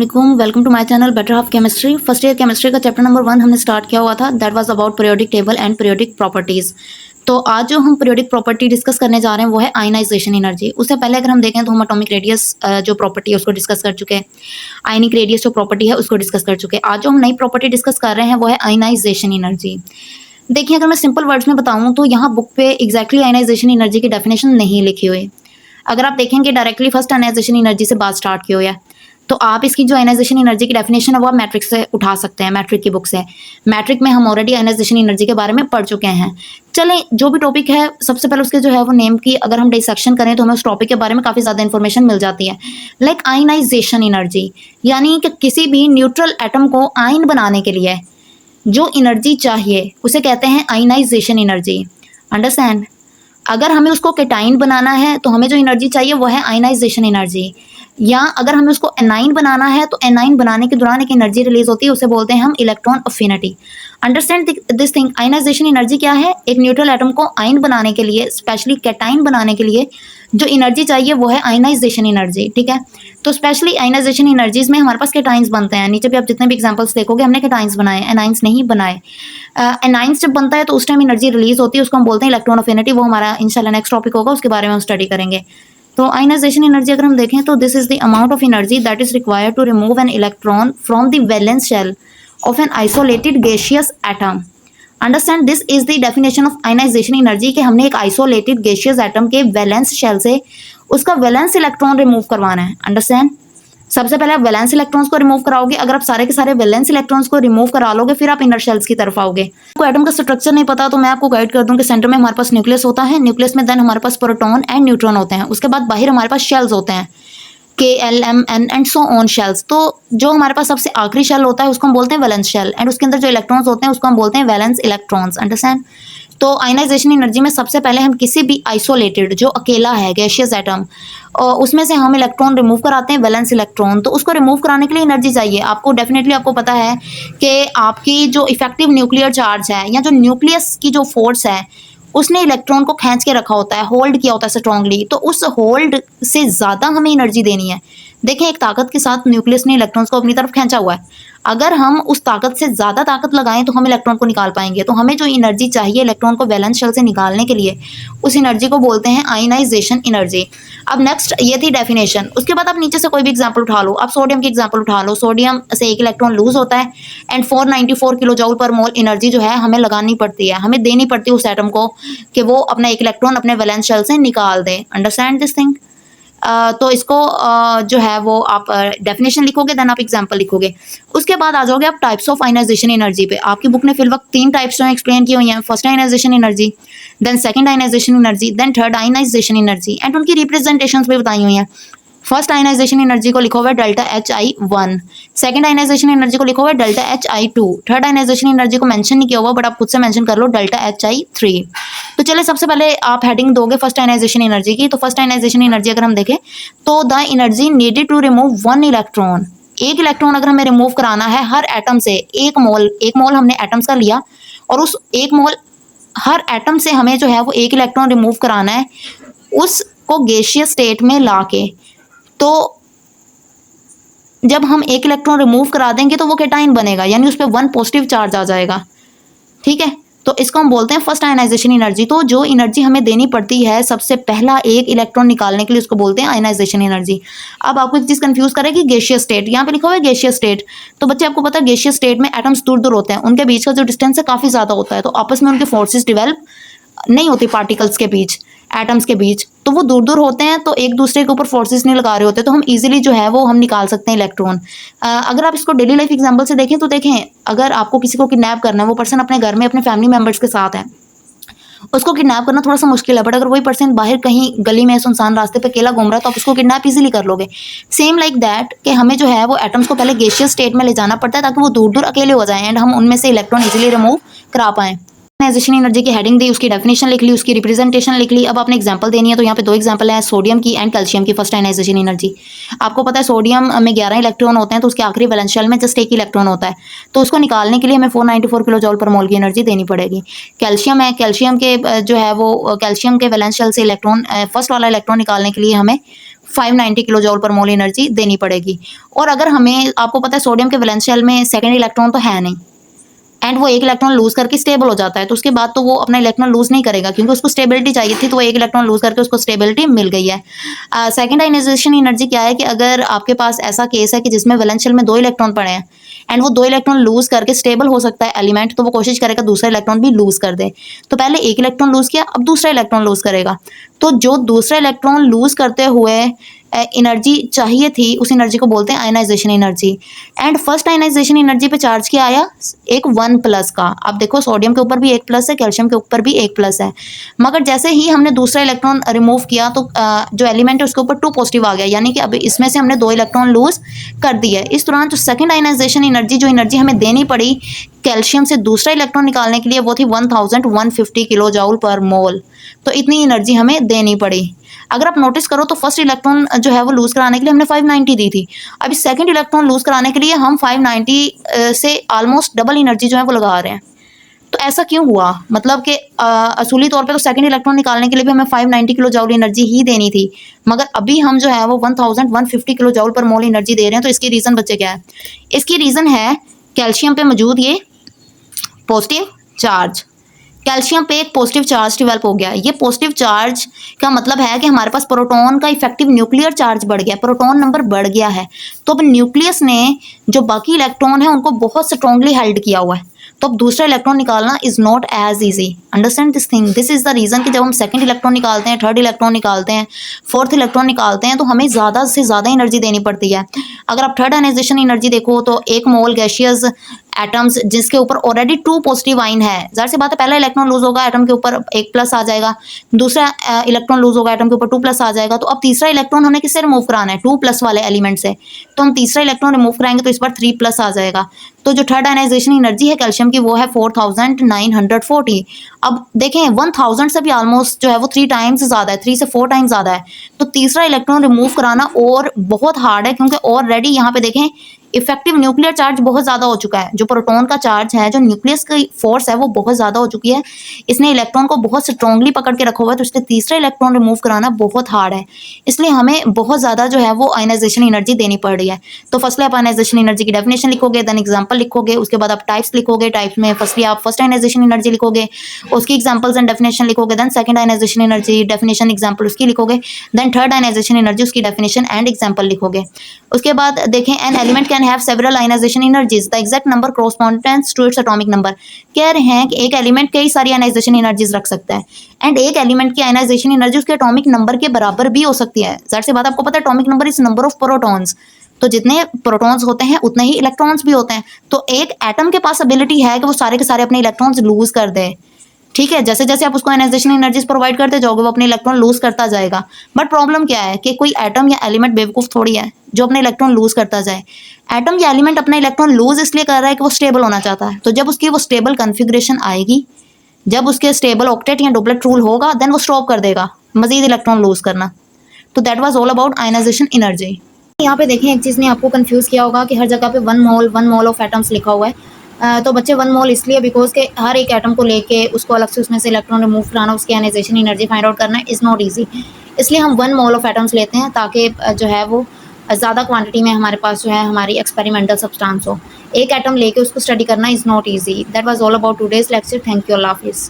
अस्सलाम welcome to my channel better half chemistry. First year chemistry का chapter number 1 हमने start किया हुआ था, that was about periodic table and periodic properties. तो आज जो हम पीरियोडिक प्रॉपर्टी डिस्कस करने जा रहे हैं वो है आयनाइजेशन एनर्जी। उससे पहले अगर हम देखें तो हम एटॉमिक रेडियस जो प्रॉपर्टी है उसको डिस्कस कर चुके हैं, आयनिक रेडियस जो प्रॉपर्टी है उसको डिस्कस कर चुके हैं। आज जो हम नई प्रॉपर्टी डिस्कस कर रहे हैं वो है आयनाइजेशन एनर्जी। देखिए, अगर मैं सिंपल वर्ड्स में बताऊँ तो यहाँ बुक पे एग्जैक्टली आयनाइजेशन एनर्जी की डेफिनेशन नहीं लिखी हुई। अगर आप देखेंगे डायरेक्टली फर्स्ट आयनाइजेशन एनर्जी से बात स्टार्ट की हुई है, तो आप इसकी जो आयनाइजेशन एनर्जी की डेफिनेशन है वो आप मैट्रिक से उठा सकते हैं, मैट्रिक की बुक से। मैट्रिक में हम ऑलरेडी आयनाइजेशन एनर्जी के बारे में पढ़ चुके हैं। चलें, जो भी टॉपिक है सबसे पहले उसके जो है वो नेम की अगर हम डिसेक्शन करें तो हमें उस टॉपिक के बारे में काफ़ी ज़्यादा इन्फॉर्मेशन मिल जाती है। लाइक आयनाइजेशन एनर्जी यानी कि किसी भी न्यूट्रल एटम को आयन बनाने के लिए जो एनर्जी चाहिए उसे कहते हैं आयनाइजेशन एनर्जी। अंडरस्टैंड? अगर हमें उसको केटाइन बनाना है तो हमें जो एनर्जी चाहिए वो है आयनाइजेशन एनर्जी, या अगर हमें उसको एनाइन बनाना है तो एनाइन बनाने के दौरान एक एनर्जी रिलीज होती है, उसे बोलते हैं हम electron affinity. Understand this thing. Ionization energy क्या है? एक न्यूट्रल एटम को आयन बनाने के लिए, स्पेशली केटाइन बनाने के लिए जो एनर्जी चाहिए वो है आयनाइजेशन एनर्जी। ठीक है, तो स्पेशली आयनाइजेशन एनर्जीज में हमारे पास केटाइंस बनते हैं। नीचे भी आप जितने भी एग्जांपल्स देखोगे हमने केटाइंस बनाए, एनाइंस नहीं बनाए। एनाइंस जब बनता है तो उस टाइम एनर्जी रिलीज होती है, उसको हम बोलते हैं इलेक्ट्रॉन अफिनिटी। वो हमारा इंशाल्लाह नेक्स्ट टॉपिक होगा, उसके बारे में हम स्टडी करेंगे। तो आयनाइजेशन एनर्जी अगर हम देखें तो this is the amount of energy that is required to remove an electron from the valence shell of an isolated gaseous atom. Understand, this is the definition of ionization energy कि हमने एक isolated gaseous atom के valence shell से उसका valence electron remove करवाना है। Understand? सबसे पहले आप वैलेंस इलेक्ट्रॉन्स को रिमूव कराओगे। अगर आप सारे के सारे वैलेंस इलेक्ट्रॉन्स को रिमूव करा लोगे फिर आप इनर शेल्स की तरफ आओगे। आपको एटम का स्ट्रक्चर नहीं पता तो मैं आपको गाइड कर दूं कि सेंटर में हमारे पास न्यूक्लियस होता है, न्यूक्लियस में देन हमारे पास प्रोटॉन एंड न्यूट्रॉन होते हैं। उसके बाद बाहर हमारे पास शेल्स होते हैं, KLM, N and so on shells. तो जो हमारे पास सबसे आखिरी शेल होता है उसको हम बोलते हैं वैलेंस शेल, एंड उसके अंदर जो इलेक्ट्रॉन्स होते हैं उसको हम बोलते हैं वैलेंस इलेक्ट्रॉन्स। अंडरस्टैंड? तो आयनाइजेशन एनर्जी में सबसे पहले हम किसी भी आइसोलेटेड जो अकेला है गैसियस एटम उसमें से हम इलेक्ट्रॉन रिमूव कराते हैं, वैलेंस इलेक्ट्रॉन। तो उसको रिमूव कराने के लिए एनर्जी चाहिए आपको। डेफिनेटली आपको पता है कि आपकी जो इफेक्टिव न्यूक्लियर चार्ज है या जो न्यूक्लियस की जो फोर्स है उसने इलेक्ट्रॉन को खींच के रखा होता है, होल्ड किया होता है स्ट्रांगली। तो उस होल्ड से ज़्यादा हमें एनर्जी देनी है। देखें, एक ताकत के साथ न्यूक्लियस ने इलेक्ट्रॉन्स को अपनी तरफ खींचा हुआ है। अगर हम उस ताकत से ज़्यादा ताकत लगाएं तो हम इलेक्ट्रॉन को निकाल पाएंगे। तो हमें जो एनर्जी चाहिए इलेक्ट्रॉन को वैलेंस शेल से निकालने के लिए उस एनर्जी को बोलते हैं आयनाइजेशन एनर्जी। अब नेक्स्ट ये थी डेफिनेशन। उसके बाद आप नीचे से कोई भी एग्जांपल उठा लो, आप सोडियम की एग्जांपल उठा लो। सोडियम से एक इलेक्ट्रॉन लूज होता है एंड 494 किलो जूल पर मोल एनर्जी जो है हमें लगानी पड़ती है, हमें देनी पड़ती है उस एटम को कि वो अपना एक इलेक्ट्रॉन अपने वैलेंस शेल से निकाल दे। Understand this thing? तो इसको जो है वो आप डेफिनेशन लिखोगे देन आप एग्जांपल लिखोगे। उसके बाद आ जाओगे आप टाइप्स ऑफ आयनाइजेशन एनर्जी पे। आपकी बुक ने फिल वक्त 3 टाइप्स जो एक्सप्लेन की हुई हैं, first ionization energy, then second ionization energy, then third ionization energy, and उनकी रिप्रेजेंटेशंस भी बताई हुई हैं। फर्स्ट आयनाइजेशन एनर्जी को लिखा हुआ है delta HI1, second ionization energy को लिखा हुआ है delta HI2, third ionization energy को मेंशन नहीं किया हुआ बट आप खुद से मेंशन कर लो डेल्टा HI3। तो चलिए सबसे पहले आप हेडिंग दोगे फर्स्ट आयनाइजेशन एनर्जी की। तो फर्स्ट आयनाइजेशन एनर्जी अगर हम देखें तो the energy needed to remove 1 electron, एक इलेक्ट्रॉन अगर हमें रिमूव कराना है हर एटम से, एक मोल हमने एटम्स का लिया और उस एक मोल हर एटम से हमें जो है वो एक इलेक्ट्रॉन रिमूव कराना है उसको गैसियस स्टेट में ला के। तो जब हम एक इलेक्ट्रॉन रिमूव करा देंगे तो वो केटाइन बनेगा, यानी उस पर 1 पॉजिटिव चार्ज आ जाएगा। ठीक है, तो इसको हम बोलते हैं फर्स्ट आयनाइजेशन एनर्जी। तो जो एनर्जी हमें देनी पड़ती है सबसे पहला एक इलेक्ट्रॉन निकालने के लिए उसको बोलते हैं आयनाइजेशन एनर्जी। अब आपको एक चीज़ कंफ्यूज करेगी, गैसियस स्टेट, यहाँ पे लिखा हुआ है गैसियस स्टेट। तो बच्चे आपको पता है गैसियस स्टेट में एटम्स दूर दूर होते हैं, उनके बीच का जो डिस्टेंस है काफ़ी ज़्यादा होता है, तो आपस में उनके फोर्सेस डिवेल्प नहीं होती पार्टिकल्स के बीच, एटम्स के बीच। तो वो दूर दूर होते हैं तो एक दूसरे के ऊपर फोर्सेस नहीं लगा रहे होते, तो हम इजीली जो है वो हम निकाल सकते हैं इलेक्ट्रॉन। अगर आप इसको डेली लाइफ एग्जांपल से देखें तो देखें, अगर आपको किसी को किडनैप करना है, वो पर्सन अपने घर में अपने फैमिली मेम्बर्स के साथ है, उसको किडनैप करना थोड़ा सा मुश्किल है, बट अगर वही पर्सन बाहर कहीं गली में सुनसान रास्ते पे अकेला घूम रहा है तो आप उसको किडनैप इजीली कर लोगे। सेम लाइक दैट कि हमें जो है वो एटम्स को पहले गैसियस स्टेट में ले जाना पड़ता है ताकि वो दूर दूर अकेले हो जाएं एंड हम उनमें से इलेक्ट्रॉन इजीली रिमूव करा पाएँ। आयनाइजेशन एनर्जी की हेडिंग दी, उसकी डेफिनेशन लिख ली, उसकी रिप्रेजेंटेशन लिख ली। अब आपने एग्जांपल देनी है, तो यहाँ पे 2 एग्जांपल है, सोडियम की एंड कैल्शियम की फर्स्ट आयनाइजेशन एनर्जी। आपको पता है सोडियम में 11 इलेक्ट्रॉन होते हैं तो उसके आखिरी वैलेंस शेल में जस्ट 1 इलेक्ट्रॉन होता है, तो उसको निकालने के लिए हमें 494 किलो जूल पर मोल की एनर्जी देनी पड़ेगी। कैल्शियम है, कैल्शियम के जो है वो कैल्शियम के वैलेंस शेल से इलेक्ट्रॉन फर्स्ट वाला इलेक्ट्रॉन निकालने के लिए हमें 590 किलो जूल पर मोल एनर्जी देनी पड़ेगी। और अगर हमें, आपको पता है सोडियम के वैलेंस शेल में सेकंड इलेक्ट्रॉन तो है नहीं, एंड वो एक इलेक्ट्रॉन लूज करके स्टेबल हो जाता है, तो उसके बाद तो वो अपना इलेक्ट्रॉन लूज नहीं करेगा क्योंकि उसको स्टेबिलिटी चाहिए थी, तो वो एक इलेक्ट्रॉन लूज करके उसको स्टेबिलिटी मिल गई है। सेकंड आयनाइजेशन एनर्जी क्या है कि अगर आपके पास ऐसा केस है कि जिसमें वैलेंस शेल में 2 इलेक्ट्रॉन पड़े हैं एंड वो 2 इलेक्ट्रॉन लूज करके स्टेबल हो सकता है एलिमेंट, तो वो कोशिश करेगा दूसरा इलेक्ट्रॉन भी लूज कर दे। तो पहले एक इलेक्ट्रॉन लूज किया, अब दूसरा इलेक्ट्रॉन लूज करेगा, तो जो दूसरा इलेक्ट्रॉन लूज करते हुए एनर्जी चाहिए थी, उस एनर्जी को बोलते हैं ionization energy. And first ionization energy पे चार्ज क्या आया, एक 1 प्लस का। अब देखो सोडियम के ऊपर भी 1 प्लस है, कैल्शियम के ऊपर भी 1 प्लस है, मगर जैसे ही हमने दूसरा इलेक्ट्रॉन रिमूव किया तो जो एलिमेंट है उसके ऊपर 2 पॉजिटिव आ गया, यानी कि अब इसमें से हमने 2 इलेक्ट्रॉन लूज कर दिए। इस दौरान जो सेकंड आयनाइजेशन एनर्जी, जो एनर्जी हमें देनी पड़ी कैल्शियम से दूसरा इलेक्ट्रॉन निकालने के लिए, वो थी 1150 किलो जूल पर मोल। तो इतनी एनर्जी हमें देनी पड़ी। अगर आप नोटिस करो तो फर्स्ट इलेक्ट्रॉन जो है वो लूज कराने के लिए हमने 590 दी थी, अभी सेकंड इलेक्ट्रॉन लूज कराने के लिए हम 590 से ऑलमोस्ट डबल एनर्जी जो है वो लगा रहे हैं। तो ऐसा क्यों हुआ, मतलब कि असूली तौर पे तो सेकंड इलेक्ट्रॉन निकालने के लिए भी हमें 590 किलो जूल एनर्जी ही देनी थी, मगर अभी हम जो है वो 1150 किलो जूल पर मोल एनर्जी दे रहे हैं। तो इसकी रीज़न बच्चे क्या है, इसकी रीज़न है कैल्शियम पे मौजूद ये पॉजिटिव चार्ज। कैल्शियम पे एक पॉजिटिव चार्ज डेवलप हो गया। ये पॉजिटिव चार्ज का मतलब है कि हमारे पास प्रोटॉन का इफेक्टिव न्यूक्लियर चार्ज बढ़ गया, प्रोटॉन नंबर बढ़ गया है। तो अब न्यूक्लियस ने जो बाकी इलेक्ट्रॉन है उनको बहुत स्ट्रांगली हेल्ड किया हुआ है, तो अब दूसरा इलेक्ट्रॉन निकालना is not as easy. Understand this thing, this is the reason कि जब हम सेकंड इलेक्ट्रॉन निकालते हैं, थर्ड इलेक्ट्रॉन निकालते हैं, फोर्थ इलेक्ट्रॉन निकालते हैं, तो हमें ज़्यादा से ज़्यादा एनर्जी देनी पड़ती है। अगर आप थर्ड आयनाइजेशन एनर्जी देखो तो 1 मोल गैसियस एटम्स जिसके ऊपर ऑलरेडी 2 पॉजिटिव आइन है, जाहिर सी बात है पहला इलेक्ट्रॉन लूज होगा, एटम के ऊपर 1 प्लस आ जाएगा, दूसरा इलेक्ट्रॉन लूज होगा, एटम के ऊपर 2 प्लस आ जाएगा। तो अब तीसरा इलेक्ट्रॉन हमने किससे रिमूव कराना है, 2 प्लस वाले एलिमेंट से, तो हम तीसरा इलेक्ट्रॉन रिमूव कराएंगे तो इस बार 3 प्लस आ जाएगा। तो जो थर्ड आयनाइजेशन एनर्जी है कैल्शियम की वो है 4940। अब देखें 1000 से भी ऑलमोस्ट जो है वो 3 टाइम्स ज़्यादा है, 3 से 4 टाइम्स ज़्यादा है। तो तीसरा इलेक्ट्रॉन रिमूव कराना और बहुत हार्ड है, क्योंकि ऑलरेडी यहाँ पे देखें इफेक्टिव न्यूक्लियर चार्ज बहुत ज़्यादा हो चुका है। जो प्रोटॉन का चार्ज है, जो न्यूक्लियस की फोर्स है वो बहुत ज़्यादा हो चुकी है, इसने इलेक्ट्रॉन को बहुत स्ट्रांगली पकड़ के रखा हुआ है, तो इसलिए तीसरा इलेक्ट्रॉन रिमूव कराना बहुत हार्ड है। इसलिए हमें बहुत ज़्यादा जो है वो आयनाइजेशन एनर्जी देनी पड़ रही है। तो फर्स्टली आप आयनाइजेशन एनर्जी की डेफिनेशन लिखोगे, देन एग्जाम्पल लिखोगे, उसके बाद आप टाइप्स लिखोगे। टाइप्स में फर्स्टली आप फर्स्ट आयनाइजेशन एनर्जी लिखोगे, उसकी एग्जाम्पल्स एंड डेफिनेशन लिखोगे, then second ionization energy definition example उसकी लिखोगे, देन थर्ड आयनाइजेशन एनर्जी उसकी डेफिनेशन एंड एग्जाम्पल लिखोगे। उसके बाद देखें an element can have several ionization energies, the exact number correspondence to its atomic number. कह रहे हैं कि एक एलिमेंट कई सारी आयनाइजेशन एनर्जीज रख सकता है, एंड एक एलिमेंट की आयनाइजेशन एनर्जी उसके एटॉमिक नंबर के बराबर भी हो सकती है। जाहिर सी बात, आपको पता है atomic number is number of protons, तो जितने प्रोटॉन्स होते हैं उतने ही इलेक्ट्रॉन्स भी होते हैं। तो एक एटम के पास एबिलिटी है कि वो सारे के सारे अपने इलेक्ट्रॉन्स लूज कर दे, ठीक है। जैसे जैसे आप उसको आयनाइजेशन एनर्जीज प्रोवाइड करते जाओगे वो अपने इलेक्ट्रॉन लूज करता जाएगा। बट प्रॉब्लम क्या है कि कोई एटम या एलिमेंट बेवकूफ़ थोड़ी है जो अपने इलेक्ट्रॉन लूज करता जाए। एटम या एलिमेंट अपना इलेक्ट्रॉन लूज इसलिए कर रहा है कि वो स्टेबल होना चाहता है। तो जब उसकी वो स्टेबल कन्फिग्रेशन आएगी, जब उसके स्टेबल ऑक्टेट या डुप्लेट रूल होगा, देन वो स्टॉप कर देगा मजीद इलेक्ट्रॉन लूज करना। तो that was all about ionization energy. यहाँ पे देखें एक चीज़ ने आपको कंफ्यूज किया होगा कि हर जगह पे 1 मोल ऑफ एटम्स लिखा हुआ है। तो बच्चे 1 मोल इसलिए बिकॉज के हर एक एटम को लेके उसको अलग से उसमें से इलेक्ट्रॉन रिमूव कराना, उसकी आयनाइजेशन एनर्जी फाइंड आउट करना इज़ नॉट ईजी। इसलिए हम 1 मोल ऑफ एटम्स लेते हैं ताकि जो है वो ज़्यादा क्वांटिटी में हमारे पास जो है हमारी एक्सपेरिमेंटल सब्सटेंस हो। एक एटम लेके उसको स्टडी करना is not easy. That was all about today's lecture. Thank you, अल्लाह हाफिज़।